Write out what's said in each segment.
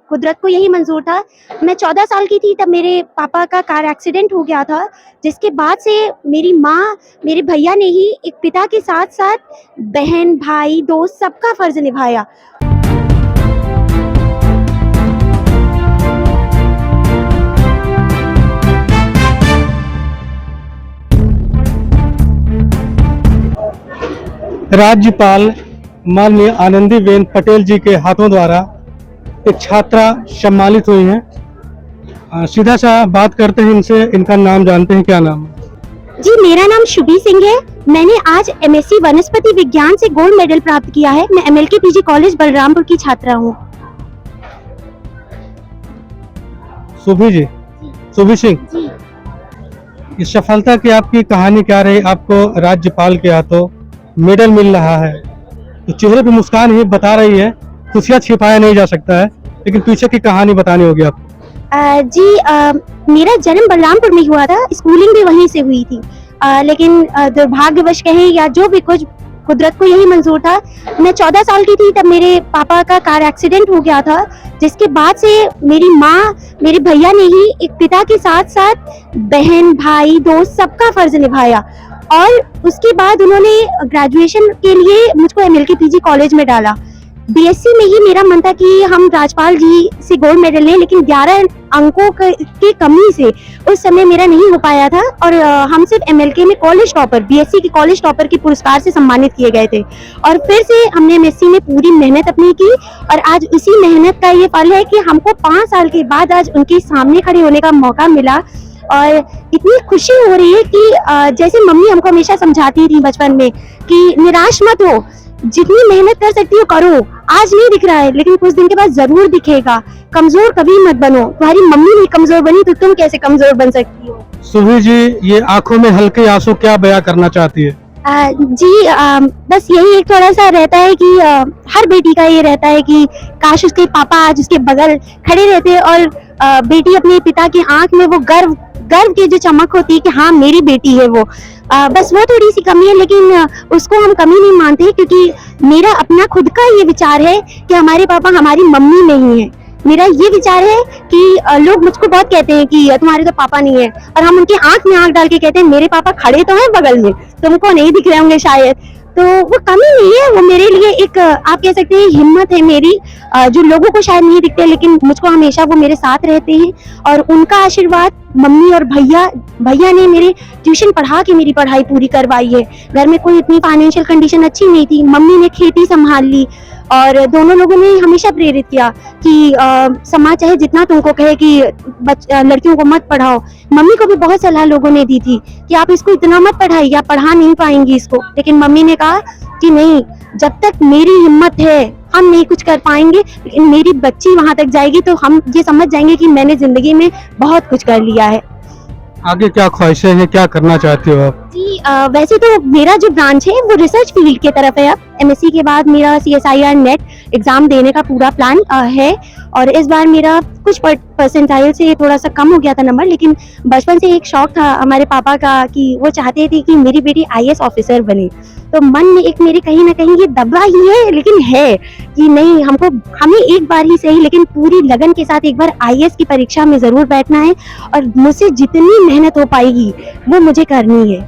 कुदरत को यही मंजूर था। मैं 14 साल की थी तब मेरे पापा का कार एक्सीडेंट हो गया था, जिसके बाद से मेरी माँ, मेरे भैया ने ही एक पिता के साथ-साथ बहन, भाई, दोस्त सबका फ़र्ज़ निभाया। राज्यपाल माननीय आनंदीबेन पटेल जी के हाथों द्वारा एक छात्रा सम्मानित हुई हैं। सीधा सा बात करते हैं इनसे, इनका नाम जानते हैं, क्या नाम है? जी, मेरा नाम शुभी सिंह है। मैंने आज एमएससी वनस्पति विज्ञान से गोल्ड मेडल प्राप्त किया है। मैं एमएलके पीजी कॉलेज बलरामपुर की छात्रा हूँ। शुभी जी, शुभी सिंह, इस सफलता की आपकी कहानी क्या रही? आपको राज्यपाल के हाथों मेडल मिल रहा है तो चेहरे पे मुस्कान ही बता रही है, खुशियाँ छिपाया नहीं जा सकता है, लेकिन पीछे की कहानी बतानी होगी आपको। मेरा जन्म बलरामपुर में हुआ था, स्कूलिंग भी वहीं से हुई थी, लेकिन दुर्भाग्यवश कहें या जो भी कुछ, कुदरत को यही मंजूर था। मैं 14 साल की थी तब मेरे पापा का कार एक्सीडेंट हो गया था, जिसके बाद से मेरी माँ, मेरे भैया ने ही एक पिता के साथ-साथ बहन, भाई, दोस्त सबका फ़र्ज़ निभाया और उसके बाद उन्होंने ग्रेजुएशन के लिए मुझको एमएलके पीजी कॉलेज में डाला। बीएससी में ही मेरा मन था कि हम राजपाल जी से गोल्ड मेडल लें, लेकिन 11 अंकों की कमी से उस समय मेरा नहीं हो पाया था और हम सिर्फ एमएलके में कॉलेज टॉपर, बीएससी के कॉलेज टॉपर के पुरस्कार से सम्मानित किए गए थे और फिर से हमने एमएससी में पूरी मेहनत अपनी की और आज उसी मेहनत का ये फल है कि हमको 5 साल के बाद आज उनके सामने खड़े होने का मौका मिला और इतनी खुशी हो रही है कि जैसे मम्मी हमको हमेशा समझाती थी बचपन में कि निराश मत हो, जितनी मेहनत कर सकती हो करो। आज नहीं दिख रहा है लेकिन कुछ दिन के बाद जरूर दिखेगा। कमजोर कभी मत बनो, तुम्हारी मम्मी नहीं कमजोर बनी तो तुम कैसे कमजोर बन सकती हो। शुभी जी, ये आंखों में हल्के आंसू क्या बयां करना चाहती है? बस यही एक थोड़ा सा रहता है कि हर बेटी का ये रहता है कि काश उसके पापा आज उसके बगल खड़े रहते और बेटी अपने पिता की आंख में वो गर्व की जो चमक होती है कि हाँ मेरी बेटी है वो, बस वो थोड़ी सी कमी है, लेकिन उसको हम कमी नहीं मानते क्योंकि मेरा अपना खुद का ये विचार है कि हमारे पापा हमारी मम्मी नहीं है। मेरा ये विचार है कि लोग मुझको बहुत कहते हैं कि तुम्हारे तो पापा नहीं है और हम उनके आंख में आंख डाल के कहते हैं मेरे पापा खड़े तो हैं बगल में, तुमको नहीं दिख रहे होंगे शायद। तो वो कमी नहीं है, वो मेरे लिए एक आप कह सकते हैं हिम्मत है मेरी, जो लोगों को शायद नहीं दिखते लेकिन मुझको हमेशा वो मेरे साथ रहते हैं और उनका आशीर्वाद मम्मी और भैया ने मेरे ट्यूशन पढ़ा के मेरी पढ़ाई पूरी करवाई है। घर में कोई इतनी फाइनेंशियल कंडीशन अच्छी नहीं थी, मम्मी ने खेती संभाल ली और दोनों लोगों ने हमेशा प्रेरित किया कि समाज चाहे जितना तुमको कहे कि लड़कियों को मत पढ़ाओ, मम्मी को भी बहुत सलाह लोगों ने दी थी कि आप इसको इतना मत पढ़ाइए, आप पढ़ा नहीं पाएंगी इसको, लेकिन मम्मी ने कहा कि नहीं, जब तक मेरी हिम्मत है हम नहीं कुछ कर पाएंगे, लेकिन मेरी बच्ची वहां तक जाएगी तो हम ये समझ जाएंगे कि मैंने जिंदगी में बहुत कुछ कर लिया है। आगे क्या ख्वाहिशें हैं, क्या करना चाहती हो आप? जी, वैसे तो मेरा जो ब्रांच है वो रिसर्च फील्ड की तरफ है। अब एमएससी के बाद मेरा CSIR नेट एग्जाम देने का पूरा प्लान है और इस बार मेरा कुछ परसेंटाइल से थोड़ा सा कम हो गया था नंबर, लेकिन बचपन से एक शौक था हमारे पापा का कि वो चाहते थे कि मेरी बेटी IAS ऑफिसर बने, तो मन में एक मेरे कहीं ना कहीं ये दबा ही है, लेकिन है कि नहीं, हमें एक बार ही सही लेकिन पूरी लगन के साथ एक बार IAS की परीक्षा में जरूर बैठना है और मुझसे जितनी मेहनत हो पाएगी वो मुझे करनी है,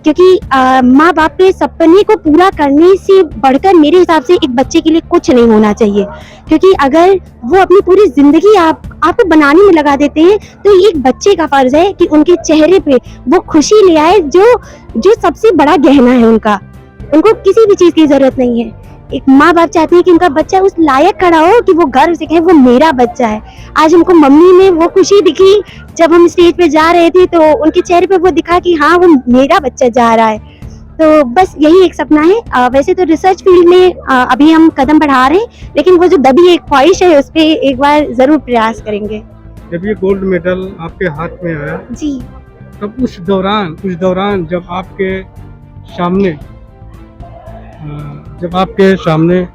क्योंकि माँ बाप के सपने को पूरा करने से बढ़कर मेरे हिसाब से एक बच्चे के लिए कुछ नहीं होना चाहिए, क्योंकि अगर वो अपनी पूरी जिंदगी आपको बनाने में लगा देते हैं तो एक बच्चे का फर्ज है कि उनके चेहरे पे वो खुशी ले आए जो सबसे बड़ा गहना है उनको किसी भी चीज की जरूरत नहीं है। एक माँ बाप चाहते हैं कि उनका बच्चा उस लायक खड़ा हो कि वो गर्व से कहे वो मेरा बच्चा है। आज हमको मम्मी में वो खुशी दिखी जब हम स्टेज पे जा रहे थे तो उनके चेहरे पे वो दिखा कि हाँ वो मेरा बच्चा जा रहा है। तो बस यही एक सपना है। वैसे तो रिसर्च फील्ड में अभी हम कदम बढ़ा रहे हैं, लेकिन वो जो दबी एक ख्वाहिश है उस पर एक बार जरूर प्रयास करेंगे। जब ये गोल्ड मेडल आपके हाथ में आया जी, तब उस दौरान जब आपके सामने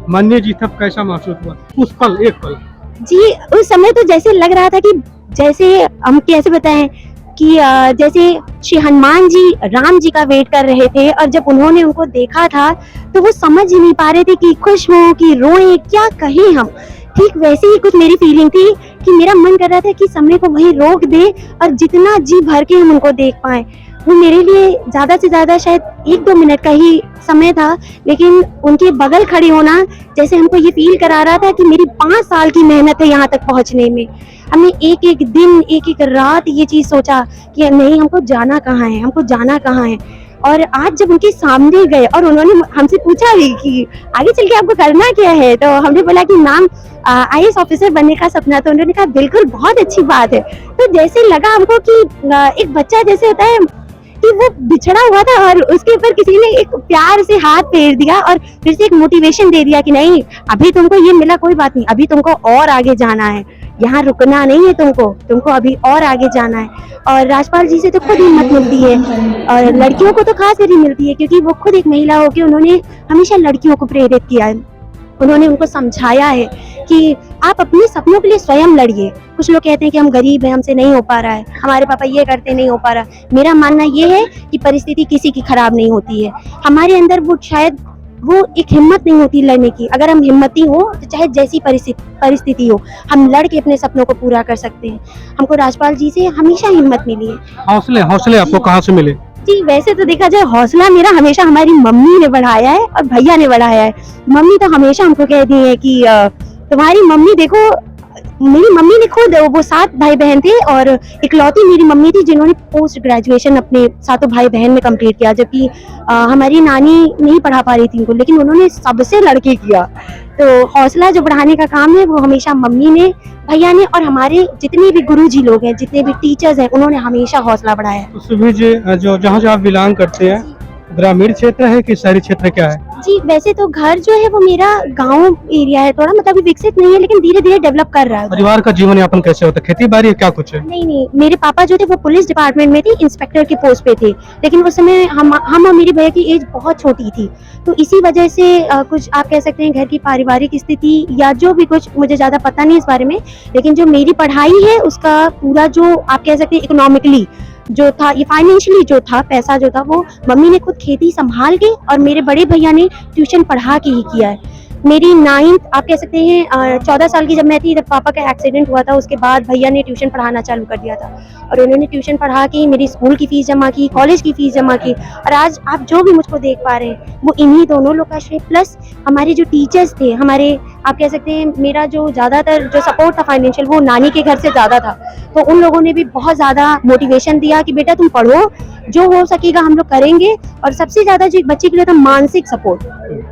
माननीय जी तब कैसा महसूस हुआ उस पल, एक पल? जी, उस समय तो जैसे लग रहा था कि जैसे हम कैसे बताएं कि जैसे श्री हनुमान जी राम जी का वेट कर रहे थे और जब उन्होंने उनको देखा था तो वो समझ ही नहीं पा रहे थे कि खुश हों कि रोएं, क्या कहें हम ठीक वैसे ही कुछ मेरी फीलिंग थी कि मेरा मन कर रहा था कि समय को वहीं रोक दे और जितना जी भर के हम उनको देख पाएं। वो मेरे लिए ज़्यादा से ज़्यादा शायद 1-2 मिनट का ही समय था, लेकिन उनके बगल खड़े होना जैसे हमको ये फील करा रहा था कि मेरी 5 साल की मेहनत है यहाँ तक पहुँचने में। हमने एक एक दिन, एक एक रात ये चीज़ सोचा कि नहीं, हमको जाना कहाँ है, हमको जाना कहाँ है। और आज जब उनके सामने गए और उन्होंने हमसे पूछा भी कि आगे चल के आपको करना क्या है, तो हमने बोला कि मैम IAS ऑफिसर बनने का सपना। तो उन्होंने कहा बिल्कुल, बहुत अच्छी बात है। तो जैसे लगा हमको कि एक बच्चा जैसे होता है कि वो बिछड़ा हुआ था और उसके ऊपर किसी ने एक प्यार से हाथ फेर दिया और फिर से एक मोटिवेशन दे दिया कि नहीं, अभी तुमको ये मिला कोई बात नहीं, अभी तुमको और आगे जाना है, यहाँ रुकना नहीं है, तुमको अभी और आगे जाना है। और राजपाल जी से तो खुद हिम्मत मिलती है और लड़कियों को तो खास कर ही मिलती है, क्योंकि वो खुद एक महिला होकर उन्होंने हमेशा लड़कियों को प्रेरित किया है। उन्होंने उनको समझाया है कि आप अपने सपनों के लिए स्वयं लड़िए। कुछ लोग कहते हैं कि हम गरीब हैं, हमसे नहीं हो पा रहा है, हमारे पापा ये करते नहीं हो पा रहा। मेरा मानना ये है कि परिस्थिति किसी की खराब नहीं होती है, हमारे अंदर वो शायद वो एक हिम्मत नहीं होती लड़ने की। अगर हम हिम्मती हो तो चाहे जैसी परिस्थिति हो, हम लड़ के अपने सपनों को पूरा कर सकते हैं। हमको राजपाल जी से हमेशा हिम्मत मिली है। हौसले आपको कहाँ से मिले? जी, वैसे तो देखा जाए हौसला मेरा हमेशा हमारी मम्मी ने बढ़ाया है और भैया ने बढ़ाया है। मम्मी तो हमेशा हमको कहती है कि तुम्हारी मम्मी देखो, मेरी मम्मी ने खुद, वो 7 भाई बहन थे और इकलौती मेरी मम्मी थी जिन्होंने पोस्ट ग्रेजुएशन अपने सातों भाई बहन में कंप्लीट किया, जबकि हमारी नानी नहीं पढ़ा पा रही थी उनको, लेकिन उन्होंने सबसे लड़के किया। तो हौसला जो बढ़ाने का काम है वो हमेशा मम्मी ने, भैया ने और हमारे जितने भी गुरुजी लोग हैं, जितने भी टीचर्स हैं, उन्होंने हमेशा हौसला बढ़ाया है। तो सुभी जी, जो जहाँ आप बिलोंग करते हैं, ग्रामीण क्षेत्र है कि शहरी क्षेत्र क्या है? जी, वैसे तो घर जो है वो मेरा गांव एरिया है, थोड़ा मतलब विकसित नहीं है, लेकिन धीरे धीरे डेवलप कर रहा है। परिवार का जीवन यापन कैसे होता है? खेती बाड़ी क्या कुछ है? नहीं, मेरे पापा जो थे वो पुलिस डिपार्टमेंट में थे, इंस्पेक्टर के पोस्ट पे थे, लेकिन उस समय हम और मेरी भैया की एज बहुत छोटी थी, तो इसी वजह से कुछ आप कह सकते हैं घर की पारिवारिक स्थिति या जो भी कुछ, मुझे ज्यादा पता नहीं इस बारे में, लेकिन जो मेरी पढ़ाई है उसका पूरा जो आप कह सकते हैं इकोनॉमिकली जो था, ये फाइनेंशियली जो था, पैसा जो था, वो मम्मी ने खुद खेती संभाल के और मेरे बड़े भैया ने ट्यूशन पढ़ा के ही किया है। मेरी 9th आप कह सकते हैं 14 साल की जब मैं थी, तब पापा का एक्सीडेंट हुआ था, उसके बाद भैया ने ट्यूशन पढ़ाना चालू कर दिया था और उन्होंने ट्यूशन पढ़ा के मेरी स्कूल की फीस जमा की, कॉलेज की फीस जमा की, और आज आप जो भी मुझको देख पा रहे हैं वो इन्हीं दोनों लोग का श्रेय, प्लस हमारे जो टीचर्स थे, हमारे आप कह सकते हैं मेरा जो ज़्यादातर जो सपोर्ट था फाइनेंशियल, वो नानी के घर से ज़्यादा था, तो उन लोगों ने भी बहुत ज़्यादा मोटिवेशन दिया कि बेटा तुम पढ़ो, जो हो सकेगा हम लोग करेंगे। और सबसे ज़्यादा जो एक बच्चे के लिए था मानसिक सपोर्ट,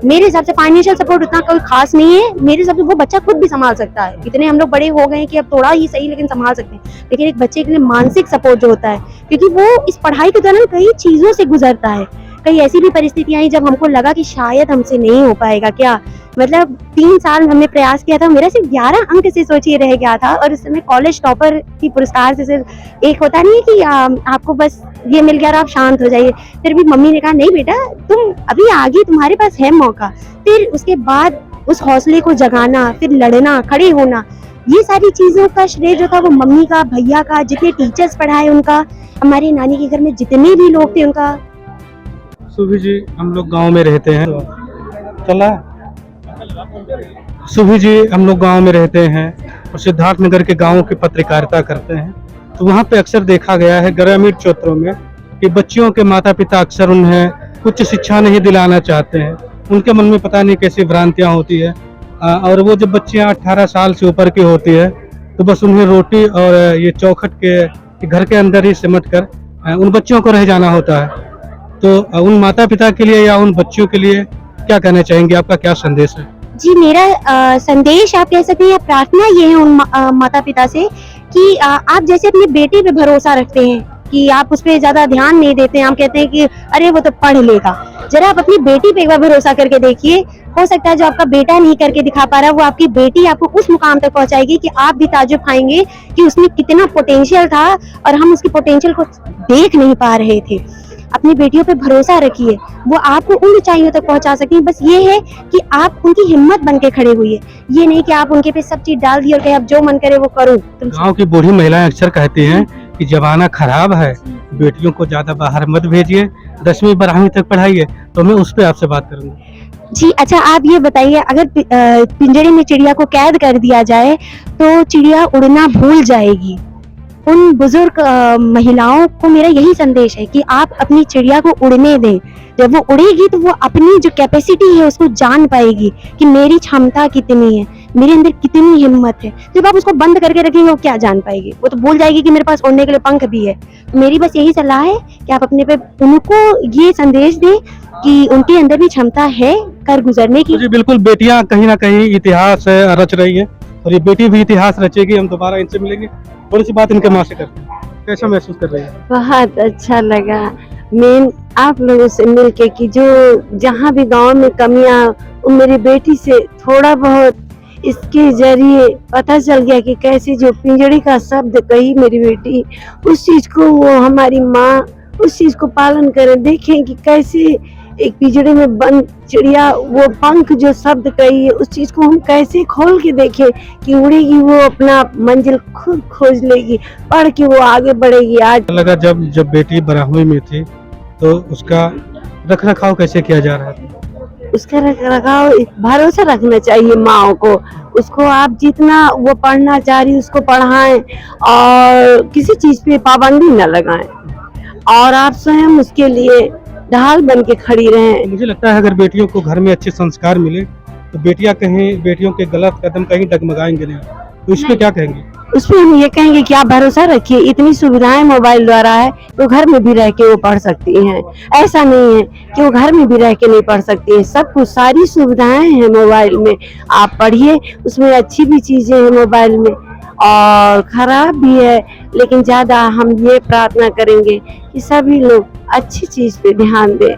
मेरे हिसाब से फाइनेंशियल सपोर्ट उतना कोई खास नहीं है, मेरे हिसाब से वो बच्चा खुद भी संभाल सकता है, इतने हम लोग बड़े हो गए हैं कि अब थोड़ा ही सही लेकिन संभाल सकते हैं, लेकिन एक बच्चे के लिए मानसिक सपोर्ट जो होता है, क्योंकि वो इस पढ़ाई के दौरान कई चीज़ों से गुजरता है, कई ऐसी भी परिस्थितियां आई जब हमको लगा कि शायद हमसे नहीं हो पाएगा, क्या मतलब 3 साल हमने प्रयास किया था, मेरा सिर्फ 11 अंक से सोचिए रह गया था, और उस समय कॉलेज टॉपर की पुरस्कार से सिर्फ एक होता नहीं कि आपको बस ये मिल गया और आप शांत हो जाइए, फिर भी मम्मी ने कहा नहीं बेटा तुम अभी आगे, तुम्हारे पास है मौका। फिर उसके बाद उस हौसले को जगाना, फिर लड़ना, खड़े होना, ये सारी चीजों का श्रेय जो था वो मम्मी का, भैया का, जितने टीचर्स पढ़ाए उनका, हमारे नानी के घर में जितने भी लोग थे उनका। सुभी जी, हम लोग गांव में रहते हैं, चला सुभी जी, हम लोग गांव में रहते हैं और सिद्धार्थनगर के गांवों की पत्रकारिता करते हैं, तो वहाँ पे अक्सर देखा गया है ग्रामीण क्षेत्रों में कि बच्चियों के माता पिता अक्सर उन्हें उच्च शिक्षा नहीं दिलाना चाहते हैं, उनके मन में पता नहीं कैसी भ्रांतियाँ होती है, और वो जब बच्चियाँ 18 साल से ऊपर की होती है तो बस उन्हें रोटी और ये चौखट के घर के अंदर ही सिमट कर उन बच्चियों को रह जाना होता है। तो उन माता पिता के लिए या उन बच्चियों के लिए क्या कहना चाहेंगे, आपका क्या संदेश है? जी, मेरा संदेश आप कह सकते हैं, प्रार्थना ये है उन माता पिता से कि आप जैसे अपनी बेटी पे भरोसा रखते हैं कि आप उस पर ज्यादा ध्यान नहीं देते हैं, हम कहते हैं कि अरे वो तो पढ़ लेगा, जरा आप अपनी बेटी पे एक बार भरोसा करके देखिए, हो सकता है जो आपका बेटा नहीं करके दिखा पा रहा वो आपकी बेटी आपको उस मुकाम तक पहुंचाएगी कि आप भी ताजुब खाएंगे कि उसमें कितना पोटेंशियल था और हम उसकी पोटेंशियल को देख नहीं पा रहे थे। अपनी बेटियों पे भरोसा रखिए, वो आपको उन ऊंचाइयों तक पहुंचा सकती हैं, बस ये है कि आप उनकी हिम्मत बन के खड़े हुई है, ये नहीं कि आप उनके पे सब चीज डाल दी और कहे अब जो मन करे वो करो। गांव की बूढ़ी महिलाएं अक्सर कहती हैं कि जमाना खराब है, बेटियों को ज्यादा बाहर मत भेजिए, 10वीं 12वीं तक पढ़ाइए, तो मैं उस पर आपसे बात करूंगा। जी, अच्छा आप ये बताइए, अगर पिंजरे में चिड़िया को कैद कर दिया जाए तो चिड़िया उड़ना भूल जाएगी। उन बुजुर्ग महिलाओं को मेरा यही संदेश है कि आप अपनी चिड़िया को उड़ने दें। जब वो उड़ेगी तो वो अपनी जो कैपेसिटी है उसको जान पाएगी कि मेरी क्षमता कितनी है, मेरे अंदर कितनी हिम्मत है। जब आप उसको बंद करके रखेंगे वो क्या जान पाएगी? वो तो भूल जाएगी कि मेरे पास उड़ने के लिए पंख भी है। तो मेरी बस यही सलाह है कि आप अपने पे उनको ये संदेश दें कि उनके अंदर भी क्षमता है कर गुजरने की। तो जी बिल्कुल, बेटियां कहीं ना कहीं इतिहास रच रही है और ये बेटी भी इतिहास रचेगी। हम दोबारा इनसे मिलेंगे, थोड़ी सी बात इनके माँ से करते हैं। कैसा महसूस कर रही है? बहुत अच्छा लगा मेन आप लोगों से मिलके कि जो जहाँ भी गांव में कमियां, वो मेरी बेटी से थोड़ा बहुत इसके जरिए पता चल गया कि कैसे जो पिंजड़ी का शब्द कही मेरी बेटी, उस चीज को वो हमारी माँ उस चीज को पालन करें। देखें कि कैसे एक पिंजड़े में बंद चिड़िया वो पंख जो शब्द कही है, उस चीज को हम कैसे खोल के देखें कि उड़ेगी, वो अपना मंजिल खुद खोज लेगी, पढ़ के वो आगे बढ़ेगी। आज लगा जब जब बेटी बराहवी में थी तो उसका रख रखाव कैसे किया जा रहा था? उसका रखरखाव भरोसा रखना चाहिए माओ को। उसको आप जितना वो पढ़ना चाह रही उसको पढ़ाएं और किसी चीज पे पाबंदी न लगाएं और आप स्वयं उसके लिए ढाल बन के खड़ी रहें। मुझे लगता है अगर बेटियों को घर में अच्छे संस्कार मिले तो बेटियां कहीं बेटियों के गलत कदम कहीं डगमगाएंगे नहीं। तो इस पे क्या कहेंगे? उसमें हम ये कहेंगे कि आप भरोसा रखिए, इतनी सुविधाएं मोबाइल द्वारा है तो घर में भी रह के वो पढ़ सकती हैं। ऐसा नहीं है कि वो घर में भी रह के नहीं पढ़ सकती है, सब कुछ सारी सुविधाएं हैं मोबाइल में। आप पढ़िए, उसमें अच्छी भी चीजें हैं मोबाइल में और खराब भी है, लेकिन ज्यादा हम ये प्रार्थना करेंगे कि सभी लोग अच्छी चीज पे ध्यान दें।